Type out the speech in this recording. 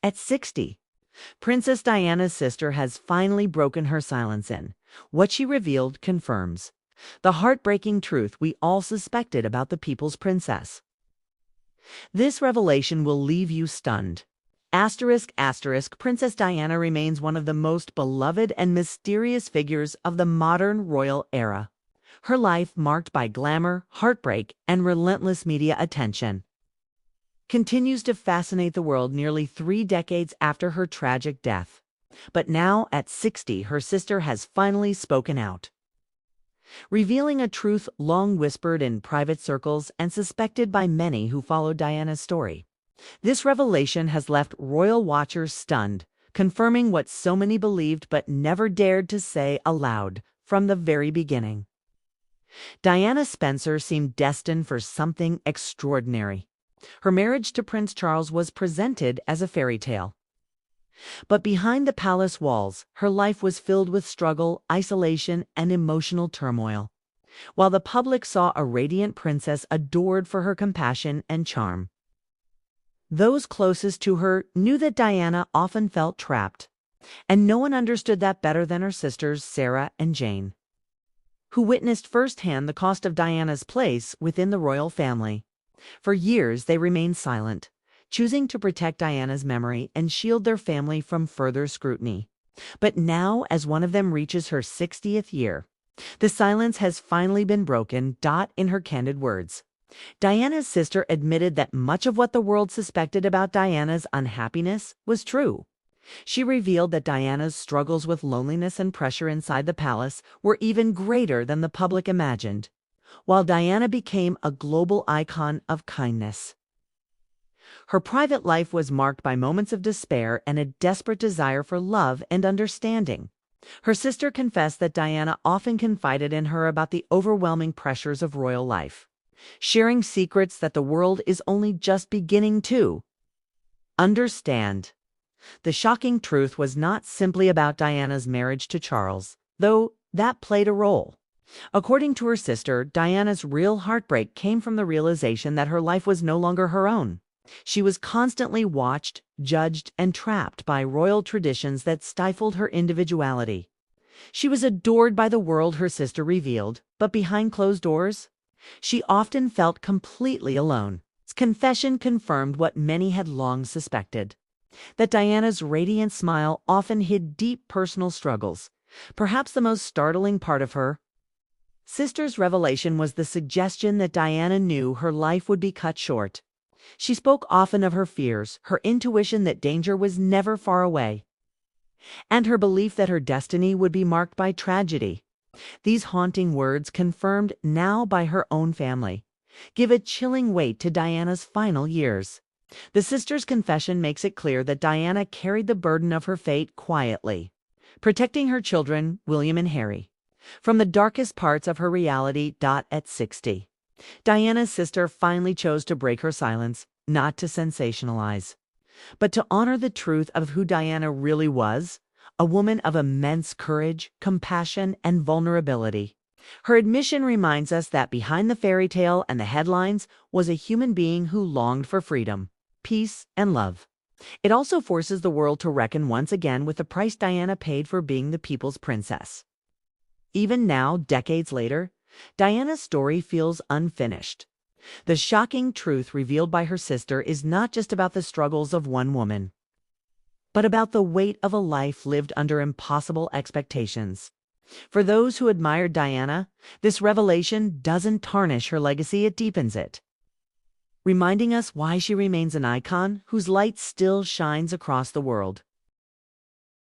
At 60, Princess Diana's sister has finally broken her silence in. What she revealed confirms the heartbreaking truth we all suspected about the people's princess. This revelation will leave you stunned. Asterisk, asterisk, Princess Diana remains one of the most beloved and mysterious figures of the modern royal era. Her life, marked by glamour, heartbreak, and relentless media attention, continues to fascinate the world nearly 3 decades after her tragic death. But now, at 60, her sister has finally spoken out, revealing a truth long whispered in private circles and suspected by many who followed Diana's story. This revelation has left royal watchers stunned, confirming what so many believed but never dared to say aloud from the very beginning. Diana Spencer seemed destined for something extraordinary. Her marriage to Prince Charles was presented as a fairy tale. But behind the palace walls, her life was filled with struggle, isolation, and emotional turmoil. While the public saw a radiant princess adored for her compassion and charm, those closest to her knew that Diana often felt trapped, and no one understood that better than her sisters Sarah and Jane, who witnessed firsthand the cost of Diana's place within the royal family. For years, they remained silent, choosing to protect Diana's memory and shield their family from further scrutiny. But now, as one of them reaches her 60th year, the silence has finally been broken. In her candid words, Diana's sister admitted that much of what the world suspected about Diana's unhappiness was true. She revealed that Diana's struggles with loneliness and pressure inside the palace were even greater than the public imagined, while Diana became a global icon of kindness. Her private life was marked by moments of despair and a desperate desire for love and understanding. Her sister confessed that Diana often confided in her about the overwhelming pressures of royal life, sharing secrets that the world is only just beginning to understand. The shocking truth was not simply about Diana's marriage to Charles, though that played a role. According to her sister, Diana's real heartbreak came from the realization that her life was no longer her own. She was constantly watched, judged, and trapped by royal traditions that stifled her individuality. She was adored by the world, her sister revealed, but behind closed doors, she often felt completely alone. This confession confirmed what many had long suspected, that Diana's radiant smile often hid deep personal struggles. Perhaps the most startling part of her sister's revelation was the suggestion that Diana knew her life would be cut short. She spoke often of her fears, her intuition that danger was never far away, and her belief that her destiny would be marked by tragedy. These haunting words, confirmed now by her own family, give a chilling weight to Diana's final years. The sister's confession makes it clear that Diana carried the burden of her fate quietly, protecting her children, William and Harry, from the darkest parts of her reality. At 60, Diana's sister finally chose to break her silence, not to sensationalize, but to honor the truth of who Diana really was, a woman of immense courage, compassion, and vulnerability. Her admission reminds us that behind the fairy tale and the headlines was a human being who longed for freedom, peace, and love. It also forces the world to reckon once again with the price Diana paid for being the people's princess. Even now, decades later, Diana's story feels unfinished. The shocking truth revealed by her sister is not just about the struggles of one woman, but about the weight of a life lived under impossible expectations. For those who admired Diana, this revelation doesn't tarnish her legacy, it deepens it, reminding us why she remains an icon whose light still shines across the world.